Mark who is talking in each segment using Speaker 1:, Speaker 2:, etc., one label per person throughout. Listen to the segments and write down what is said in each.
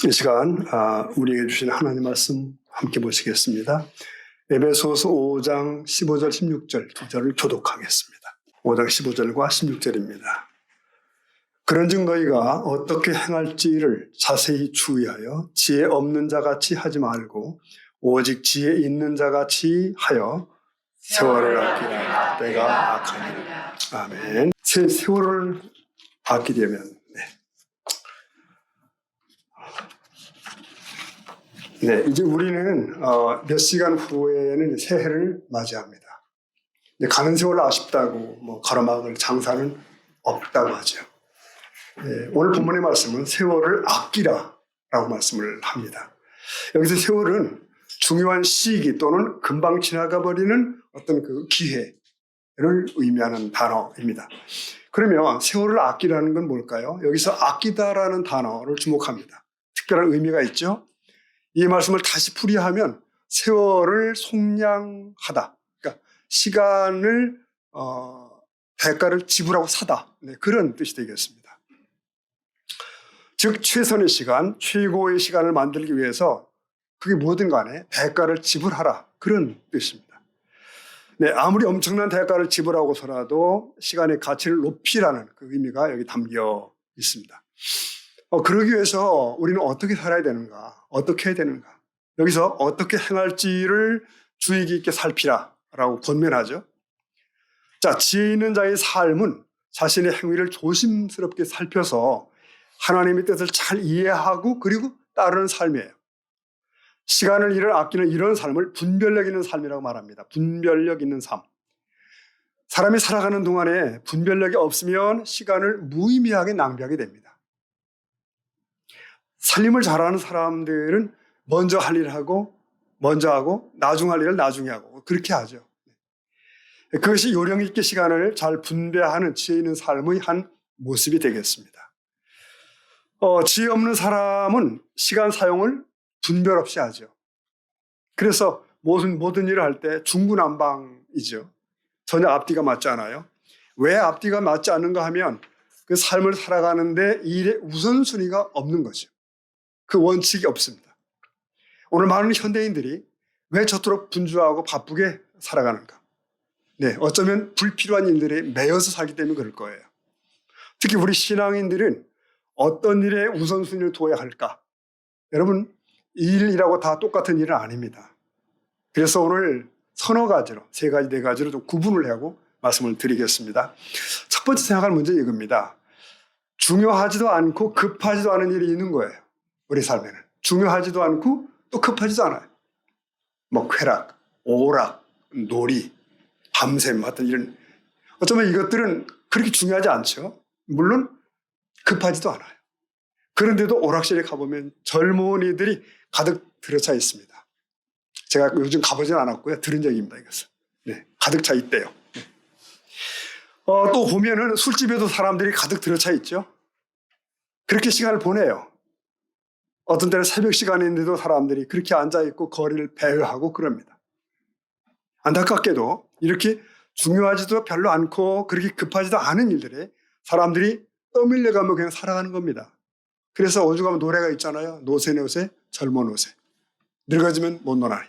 Speaker 1: 이 시간 우리에게 주신 하나님 말씀 함께 보시겠습니다. 에베소서 5장 15절 16절 두 절을 교독하겠습니다. 5장 15절과 16절입니다. 그런즉 너희가 어떻게 행할지를 자세히 주의하여 지혜 없는 자같이 하지 말고 오직 지혜 있는 자같이 하여 세월을 아끼라. 때가 악하니라. 아멘. 세월을 아끼려면 이제 우리는 몇 시간 후에는 새해를 맞이합니다. 가는 세월 아쉽다고 가로막을 장사는 없다고 하죠. 오늘 본문의 말씀은 세월을 아끼라라고 말씀을 합니다. 여기서 세월은 중요한 시기 또는 금방 지나가 버리는 어떤 그 기회를 의미하는 단어입니다. 그러면 세월을 아끼라는 건 뭘까요? 여기서 아끼다라는 단어를 주목합니다. 특별한 의미가 있죠. 이 말씀을 다시 풀이하면 세월을 속량하다. 그러니까 시간을 대가를 지불하고 사다. 그런 뜻이 되겠습니다. 즉 최선의 시간, 최고의 시간을 만들기 위해서 그게 뭐든 간에 대가를 지불하라. 그런 뜻입니다. 아무리 엄청난 대가를 지불하고서라도 시간의 가치를 높이라는 그 의미가 여기 담겨 있습니다. 그러기 위해서 우리는 어떻게 살아야 되는가? 어떻게 해야 되는가? 여기서 어떻게 행할지를 주의 깊게 살피라라고 권면하죠. 자, 지혜 있는 자의 삶은 자신의 행위를 조심스럽게 살펴서 하나님의 뜻을 잘 이해하고 그리고 따르는 삶이에요. 시간을 일을 아끼는 이런 삶을 분별력 있는 삶이라고 말합니다. 분별력 있는 삶. 사람이 살아가는 동안에 분별력이 없으면 시간을 무의미하게 낭비하게 됩니다. 살림을 잘하는 사람들은 먼저 할 일을 하고 먼저 하고 나중 할 일을 나중에 하고 그렇게 하죠. 그것이 요령 있게 시간을 잘 분배하는 지혜 있는 삶의 한 모습이 되겠습니다. 지혜 없는 사람은 시간 사용을 분별 없이 하죠. 그래서 모든 일을 할 때 중구난방이죠. 전혀 앞뒤가 맞지 않아요. 왜 앞뒤가 맞지 않는가 하면 그 삶을 살아가는데 일의 우선순위가 없는 거죠. 그 원칙이 없습니다. 오늘 많은 현대인들이 왜 저토록 분주하고 바쁘게 살아가는가? 어쩌면 불필요한 일들에 매여서 살기 때문에 그럴 거예요. 특히 우리 신앙인들은 어떤 일에 우선순위를 둬야 할까? 여러분, 일이라고 다 똑같은 일은 아닙니다. 그래서 오늘 서너 가지로, 세 가지, 네 가지로 좀 구분을 하고 말씀을 드리겠습니다. 첫 번째 생각할 문제는 이겁니다. 중요하지도 않고 급하지도 않은 일이 있는 거예요. 우리 삶에는. 중요하지도 않고 또 급하지도 않아요. 쾌락, 오락, 놀이, 밤샘 같은 이런. 어쩌면 이것들은 그렇게 중요하지 않죠. 물론 급하지도 않아요. 그런데도 오락실에 가보면 젊은이들이 가득 들어차 있습니다. 제가 요즘 가보진 않았고요. 들은 적입니다. 이것은. 가득 차 있대요. 또 보면은 술집에도 사람들이 가득 들어차 있죠. 그렇게 시간을 보내요. 어떤 때는 새벽 시간인데도 사람들이 그렇게 앉아있고 거리를 배회하고 그럽니다. 안타깝게도 이렇게 중요하지도 별로 않고 그렇게 급하지도 않은 일들에 사람들이 떠밀려가며 그냥 살아가는 겁니다. 그래서 오죽하면 노래가 있잖아요. 노세 젊은 노세. 늙어지면 못 노나니.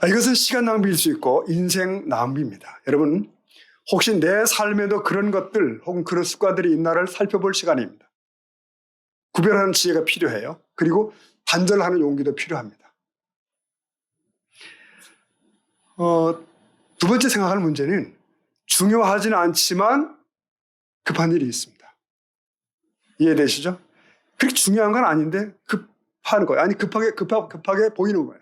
Speaker 1: 이것은 시간 낭비일 수 있고 인생 낭비입니다. 여러분, 혹시 내 삶에도 그런 것들 혹은 그런 습관들이 있나를 살펴볼 시간입니다. 구별하는 지혜가 필요해요. 그리고 단절하는 용기도 필요합니다. 두 번째 생각할 문제는 중요하지는 않지만 급한 일이 있습니다. 이해되시죠? 그렇게 중요한 건 아닌데 급한 거예요. 아니 급하게 보이는 거예요.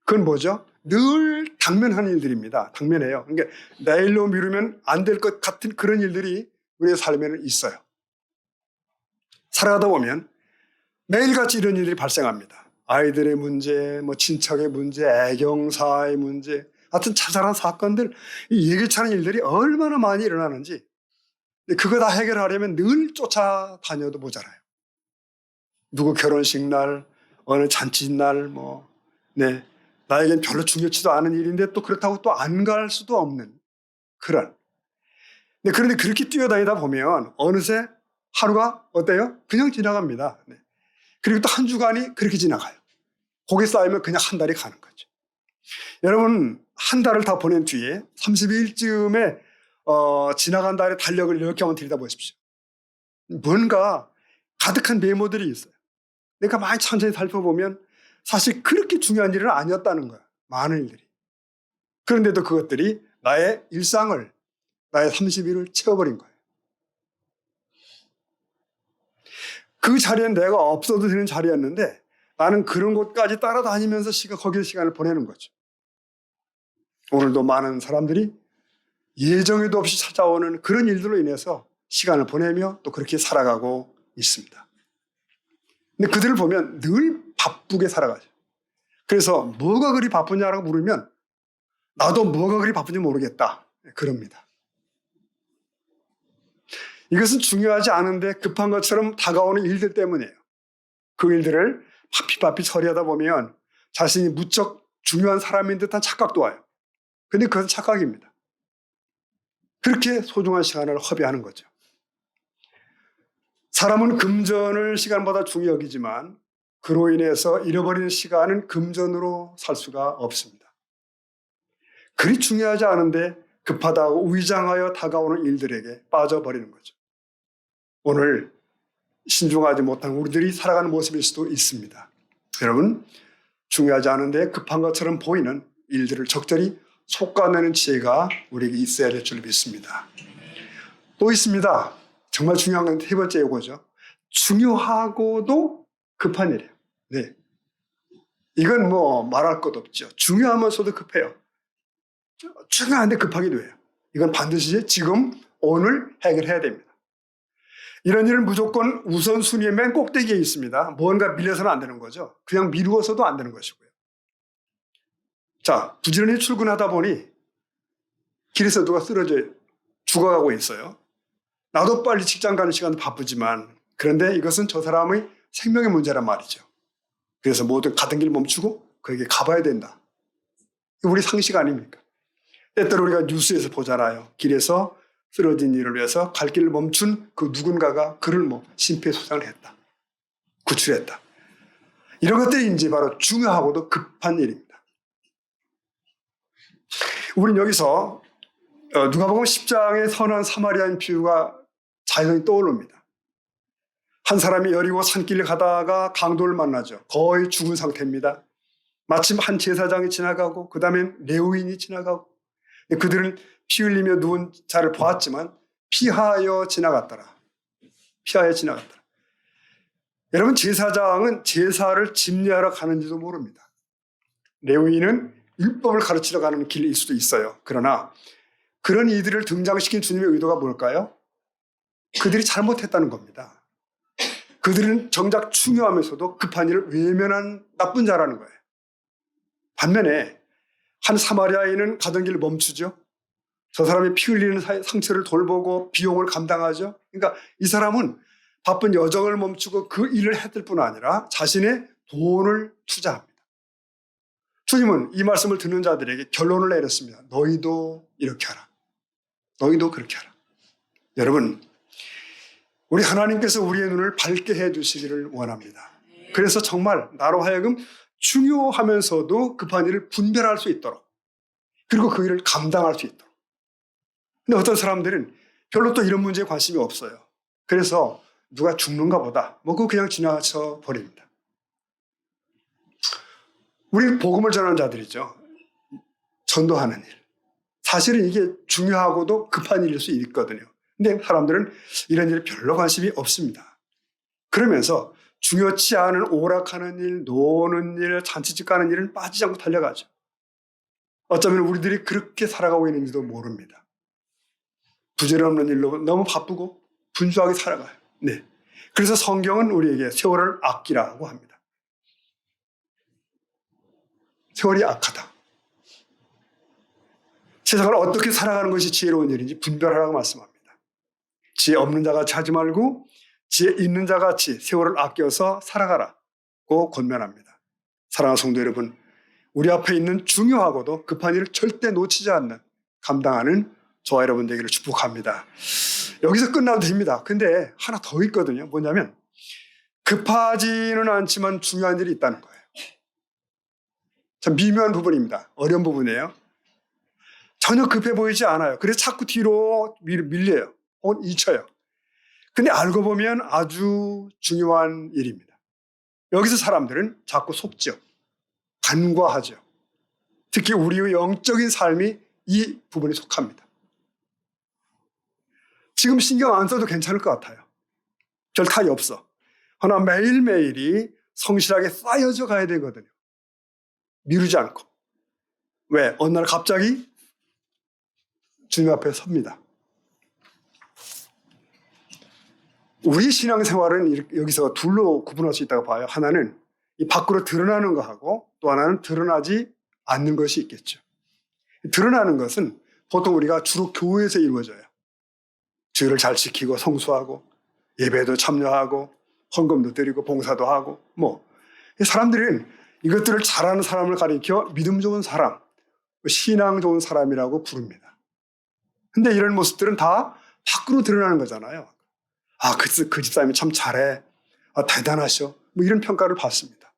Speaker 1: 그건 뭐죠? 늘 당면하는 일들입니다. 당면해요. 그러니까 내일로 미루면 안 될 것 같은 그런 일들이 우리의 삶에는 있어요. 살아가다 보면 매일같이 이런 일들이 발생합니다. 아이들의 문제, 친척의 문제, 애경사의 문제, 하여튼 자잘한 사건들, 이 예기치 않은 일들이 얼마나 많이 일어나는지 그거 다 해결하려면 늘 쫓아다녀도 모자라요. 누구 결혼식 날, 어느 잔칫날, 나에겐 별로 중요치도 않은 일인데 또 그렇다고 또 안 갈 수도 없는 그런. 그런데 그렇게 뛰어다니다 보면 어느새 하루가 어때요? 그냥 지나갑니다. 네. 그리고 또 한 주간이 그렇게 지나가요. 거기 쌓이면 그냥 한 달이 가는 거죠. 여러분, 한 달을 다 보낸 뒤에 30일쯤에 지나간 달의 달력을 이렇게 한번 들여다보십시오. 뭔가 가득한 메모들이 있어요. 내가 많이 천천히 살펴보면 사실 그렇게 중요한 일은 아니었다는 거야. 많은 일들이. 그런데도 그것들이 나의 일상을, 나의 30일을 채워버린 거예요. 그 자리엔 내가 없어도 되는 자리였는데 나는 그런 곳까지 따라다니면서 거기서 시간을 보내는 거죠. 오늘도 많은 사람들이 예정에도 없이 찾아오는 그런 일들로 인해서 시간을 보내며 또 그렇게 살아가고 있습니다. 근데 그들을 보면 늘 바쁘게 살아가죠. 그래서 뭐가 그리 바쁘냐라고 물으면 나도 뭐가 그리 바쁜지 모르겠다. 그럽니다. 이것은 중요하지 않은데 급한 것처럼 다가오는 일들 때문이에요. 그 일들을 바삐바삐 처리하다 보면 자신이 무척 중요한 사람인 듯한 착각도 와요. 근데 그것은 착각입니다. 그렇게 소중한 시간을 허비하는 거죠. 사람은 금전을 시간보다 중요히 여기지만 그로 인해서 잃어버리는 시간은 금전으로 살 수가 없습니다. 그리 중요하지 않은데 급하다고 위장하여 다가오는 일들에게 빠져버리는 거죠. 오늘 신중하지 못한 우리들이 살아가는 모습일 수도 있습니다. 여러분, 중요하지 않은데 급한 것처럼 보이는 일들을 적절히 솎아내는 지혜가 우리에게 있어야 될 줄 믿습니다. 또 있습니다. 정말 중요한 건 세 번째 요거죠. 중요하고도 급한 일이에요. 네. 이건 뭐 말할 것 없죠. 중요하면서도 급해요. 중요한데 급하기도 해요. 이건 반드시 지금 오늘 해결해야 됩니다. 이런 일은 무조건 우선순위의 맨 꼭대기에 있습니다. 뭔가 밀려서는 안 되는 거죠. 그냥 미루어서도 안 되는 것이고요. 자, 부지런히 출근하다 보니 길에서 누가 쓰러져 죽어가고 있어요. 나도 빨리 직장 가는 시간도 바쁘지만 그런데 이것은 저 사람의 생명의 문제란 말이죠. 그래서 모든 가던 길 멈추고 그에게 가봐야 된다. 우리 상식 아닙니까? 때때로 우리가 뉴스에서 보잖아요. 길에서 쓰러진 일을 위해서 갈 길을 멈춘 그 누군가가 그를 심폐소생을 했다. 구출했다. 이런 것들이 이제 바로 중요하고도 급한 일입니다. 우리는 여기서 누가복음 10장의 선한 사마리아인 비유가 자연히 떠오릅니다. 한 사람이 여리고 산길을 가다가 강도를 만나죠. 거의 죽은 상태입니다. 마침 한 제사장이 지나가고 그 다음엔 레위인이 지나가고 그들은 피 흘리며 누운 자를 보았지만 피하여 지나갔더라. 피하여 지나갔더라. 여러분, 제사장은 제사를 집례하러 가는지도 모릅니다. 레위인은 율법을 가르치러 가는 길일 수도 있어요. 그러나 그런 이들을 등장시킨 주님의 의도가 뭘까요? 그들이 잘못했다는 겁니다. 그들은 정작 중요하면서도 급한 일을 외면한 나쁜 자라는 거예요. 반면에 한 사마리아인은 가던 길을 멈추죠. 저 사람이 피 흘리는 상처를 돌보고 비용을 감당하죠. 그러니까 이 사람은 바쁜 여정을 멈추고 그 일을 했을 뿐 아니라 자신의 돈을 투자합니다. 주님은 이 말씀을 듣는 자들에게 결론을 내렸습니다. 너희도 이렇게 하라. 너희도 그렇게 하라. 여러분, 우리 하나님께서 우리의 눈을 밝게 해주시기를 원합니다. 그래서 정말 나로 하여금 중요하면서도 급한 일을 분별할 수 있도록, 그리고 그 일을 감당할 수 있도록. 근데 어떤 사람들은 별로 또 이런 문제에 관심이 없어요. 그래서 누가 죽는가 보다 그거 그냥 지나쳐 버립니다. 우리 복음을 전하는 자들이죠. 전도하는 일. 사실은 이게 중요하고도 급한 일일 수 있거든요. 근데 사람들은 이런 일에 별로 관심이 없습니다. 그러면서 중요치 않은 오락하는 일, 노는 일, 잔치집 가는 일은 빠지지 않고 달려가죠. 어쩌면 우리들이 그렇게 살아가고 있는지도 모릅니다. 부질없는 일로 너무 바쁘고 분주하게 살아가요. 네. 그래서 성경은 우리에게 세월을 아끼라고 합니다. 세월이 악하다. 세상을 어떻게 살아가는 것이 지혜로운 일인지 분별하라고 말씀합니다. 지혜 없는 자같이 하지 말고 지혜 있는 자같이 세월을 아껴서 살아가라고 권면합니다. 사랑하는 성도 여러분, 우리 앞에 있는 중요하고도 급한 일을 절대 놓치지 않는 감당하는 저와 여러분 되기를 축복합니다. 여기서 끝나도 됩니다. 근데 하나 더 있거든요. 뭐냐면 급하지는 않지만 중요한 일이 있다는 거예요. 참 미묘한 부분입니다. 어려운 부분이에요. 전혀 급해 보이지 않아요. 그래서 자꾸 뒤로 밀려요. 혹은 잊혀요. 근데 알고 보면 아주 중요한 일입니다. 여기서 사람들은 자꾸 속죠. 간과하죠. 특히 우리의 영적인 삶이 이 부분에 속합니다. 지금 신경 안 써도 괜찮을 것 같아요. 별 타이 없어. 그러나 매일매일이 성실하게 쌓여져 가야 되거든요. 미루지 않고. 왜? 어느 날 갑자기 주님 앞에 섭니다. 우리 신앙생활은 여기서 둘로 구분할 수 있다고 봐요. 하나는 이 밖으로 드러나는 것하고 또 하나는 드러나지 않는 것이 있겠죠. 드러나는 것은 보통 우리가 주로 교회에서 이루어져요. 주의를 잘 지키고 성수하고 예배도 참여하고 헌금도 드리고 봉사도 하고 사람들은 이것들을 잘하는 사람을 가리켜 믿음 좋은 사람, 신앙 좋은 사람이라고 부릅니다. 근데 이런 모습들은 다 밖으로 드러나는 거잖아요. 그 집사님이 참 잘해. 대단하셔. 이런 평가를 받습니다.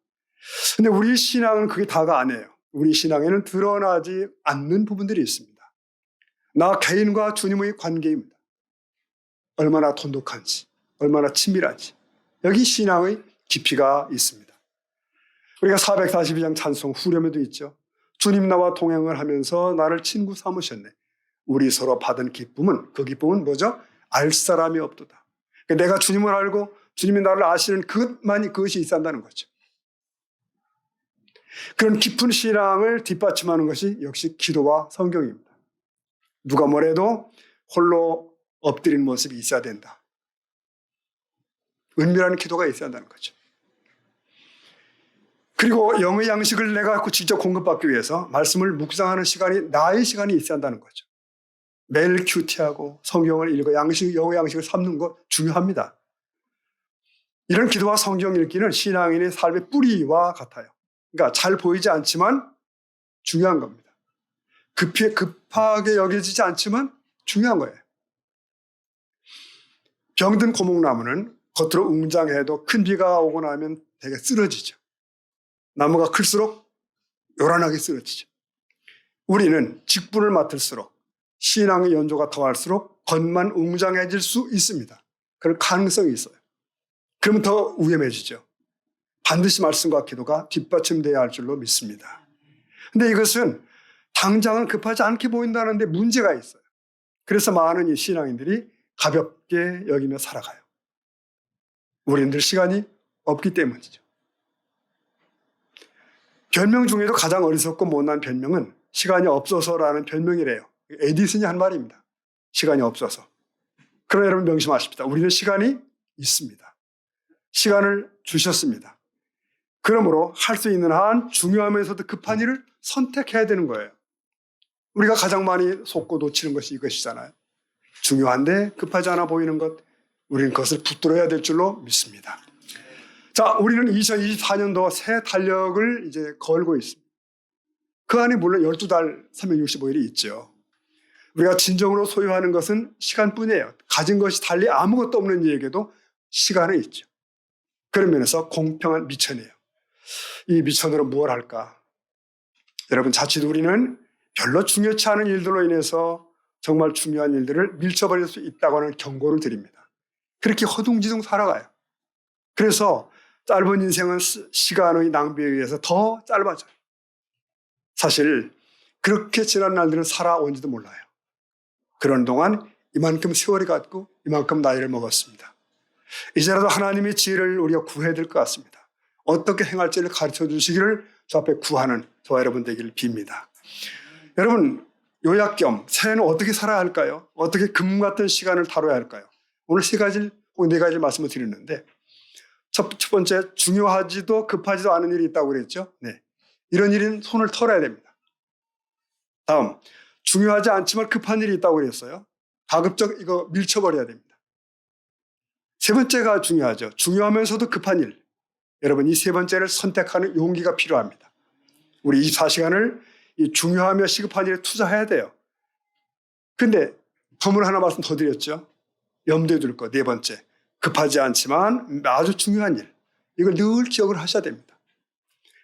Speaker 1: 근데 우리 신앙은 그게 다가 아니에요. 우리 신앙에는 드러나지 않는 부분들이 있습니다. 나 개인과 주님의 관계입니다. 얼마나 돈독한지, 얼마나 친밀한지. 여기 신앙의 깊이가 있습니다. 우리가 442장 찬송 후렴에도 있죠. 주님 나와 동행을 하면서 나를 친구 삼으셨네. 우리 서로 받은 기쁨은, 그 기쁨은 뭐죠? 알 사람이 없도다. 내가 주님을 알고 주님이 나를 아시는 그것이 있어야 한다는 거죠. 그런 깊은 신앙을 뒷받침하는 것이 역시 기도와 성경입니다. 누가 뭐래도 홀로 엎드린 모습이 있어야 된다. 은밀한 기도가 있어야 한다는 거죠. 그리고 영의 양식을 내가 직접 공급받기 위해서 말씀을 묵상하는 시간이 나의 시간이 있어야 한다는 거죠. 매일 큐티하고 성경을 읽고 영의 양식을 삼는 것 중요합니다. 이런 기도와 성경 읽기는 신앙인의 삶의 뿌리와 같아요. 그러니까 잘 보이지 않지만 중요한 겁니다. 급하게 여겨지지 않지만 중요한 거예요. 병든 고목나무는 겉으로 웅장해도 큰 비가 오고 나면 되게 쓰러지죠. 나무가 클수록 요란하게 쓰러지죠. 우리는 직분을 맡을수록 신앙의 연조가 더할수록 겉만 웅장해질 수 있습니다. 그럴 가능성이 있어요. 그러면 더 위험해지죠. 반드시 말씀과 기도가 뒷받침돼야 할 줄로 믿습니다. 근데 이것은 당장은 급하지 않게 보인다는데 문제가 있어요. 그래서 많은 이 신앙인들이 가볍게 여기며 살아가요. 우리들 시간이 없기 때문이죠. 별명 중에도 가장 어리석고 못난 별명은 시간이 없어서라는 별명이래요. 에디슨이 한 말입니다. 시간이 없어서. 그러나 여러분 명심하십시다. 우리는 시간이 있습니다. 시간을 주셨습니다. 그러므로 할 수 있는 한 중요하면서도 급한 일을 선택해야 되는 거예요. 우리가 가장 많이 속고 놓치는 것이 이것이잖아요. 중요한데 급하지 않아 보이는 것, 우리는 그것을 붙들어야 될 줄로 믿습니다. 자, 우리는 2024년도 새 달력을 이제 걸고 있습니다. 그 안에 물론 12달 365일이 있죠. 우리가 진정으로 소유하는 것은 시간뿐이에요. 가진 것이 달리 아무것도 없는 이에게도 시간은 있죠. 그런 면에서 공평한 미천이에요. 이 미천으로 무엇을 할까? 여러분, 자칫 우리는 별로 중요치 않은 일들로 인해서 정말 중요한 일들을 밀쳐버릴 수 있다고 하는 경고를 드립니다. 그렇게 허둥지둥 살아가요. 그래서 짧은 인생은 시간의 낭비에 의해서 더 짧아져요. 사실 그렇게 지난 날들은 살아온지도 몰라요. 그런 동안 이만큼 세월이 갔고 이만큼 나이를 먹었습니다. 이제라도 하나님의 지혜를 우리가 구해야 될 것 같습니다. 어떻게 행할지를 가르쳐 주시기를 저 앞에 구하는 저와 여러분 되기를 빕니다. 여러분, 요약 겸 새해는 어떻게 살아야 할까요? 어떻게 금 같은 시간을 다뤄야 할까요? 오늘 세 가지 혹은 네 가지 말씀을 드렸는데 첫 번째, 중요하지도 급하지도 않은 일이 있다고 그랬죠. 네, 이런 일은 손을 털어야 됩니다. 다음, 중요하지 않지만 급한 일이 있다고 그랬어요. 가급적 이거 밀쳐버려야 됩니다. 세 번째가 중요하죠. 중요하면서도 급한 일. 여러분, 이 세 번째를 선택하는 용기가 필요합니다. 우리 24시간을 이 중요하며 시급한 일에 투자해야 돼요. 근데 선물 하나 말씀 더 드렸죠. 염두에 둘 것. 네 번째. 급하지 않지만 아주 중요한 일. 이걸 늘 기억을 하셔야 됩니다.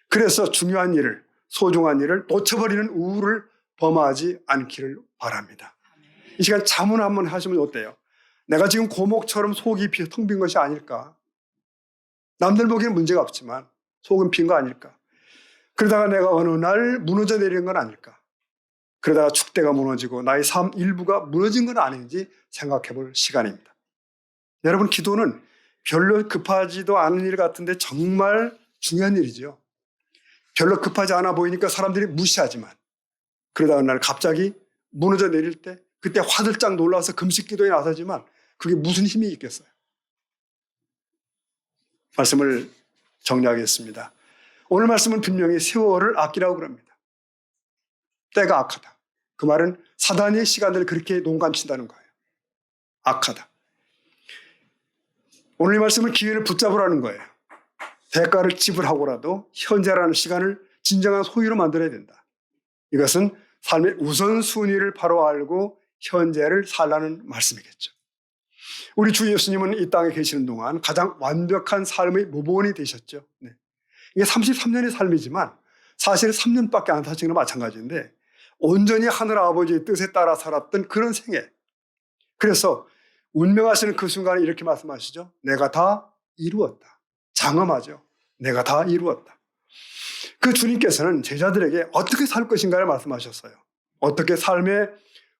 Speaker 1: 그래서 중요한 일을, 소중한 일을 놓쳐버리는 우울을 범하지 않기를 바랍니다. 이 시간 자문 한번 하시면 어때요? 내가 지금 고목처럼 속이 텅 빈 것이 아닐까? 남들 보기에는 문제가 없지만 속은 빈 거 아닐까? 그러다가 내가 어느 날 무너져 내리는 건 아닐까? 그러다가 축대가 무너지고 나의 삶 일부가 무너진 건 아닌지 생각해 볼 시간입니다. 여러분, 기도는 별로 급하지도 않은 일 같은데 정말 중요한 일이죠. 별로 급하지 않아 보이니까 사람들이 무시하지만 그러다가 어느 날 갑자기 무너져 내릴 때 그때 화들짝 놀라서 금식 기도에 나서지만 그게 무슨 힘이 있겠어요? 말씀을 정리하겠습니다. 오늘 말씀은 분명히 세월을 아끼라고 그럽니다. 때가 악하다. 그 말은 사단의 시간을 그렇게 농간친다는 거예요. 악하다. 오늘 이 말씀은 기회를 붙잡으라는 거예요. 대가를 지불하고라도 현재라는 시간을 진정한 소유로 만들어야 된다. 이것은 삶의 우선순위를 바로 알고 현재를 살라는 말씀이겠죠. 우리 주 예수님은 이 땅에 계시는 동안 가장 완벽한 삶의 모본이 되셨죠. 네. 이게 33년의 삶이지만 사실 3년밖에 안 사신 거나 마찬가지인데 온전히 하늘 아버지의 뜻에 따라 살았던 그런 생애. 그래서 운명하시는 그 순간에 이렇게 말씀하시죠. 내가 다 이루었다. 장엄하죠. 내가 다 이루었다. 그 주님께서는 제자들에게 어떻게 살 것인가를 말씀하셨어요. 어떻게 삶의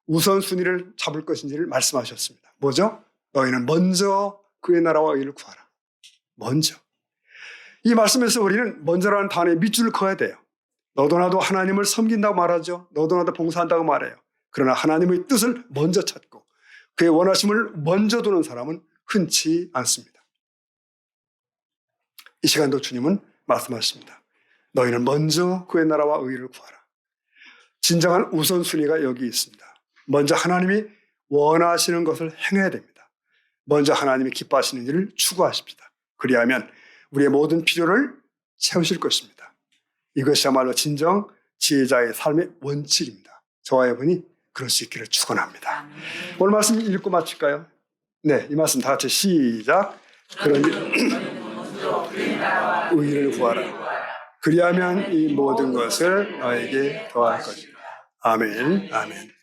Speaker 1: 우선순위를 잡을 것인지를 말씀하셨습니다. 뭐죠? 너희는 먼저 그의 나라와 의를 구하라. 먼저. 이 말씀에서 우리는 먼저라는 단어에 밑줄을 그어야 돼요. 너도 나도 하나님을 섬긴다고 말하죠. 너도 나도 봉사한다고 말해요. 그러나 하나님의 뜻을 먼저 찾고 그의 원하심을 먼저 두는 사람은 흔치 않습니다. 이 시간도 주님은 말씀하십니다. 너희는 먼저 그의 나라와 의를 구하라. 진정한 우선순위가 여기 있습니다. 먼저 하나님이 원하시는 것을 행해야 됩니다. 먼저 하나님이 기뻐하시는 일을 추구하십시다. 그리하면 우리의 모든 필요를 채우실 것입니다. 이것이야말로 진정 지혜자의 삶의 원칙입니다. 저와 여러분이 그럴 수 있기를 축원합니다. 오늘 말씀 읽고 마칠까요? 네, 이 말씀 다 같이 시작. 그러니 의를 구하라. 그리하면 이 모든 것을 너에게 더할 것이다. 아멘, 아멘.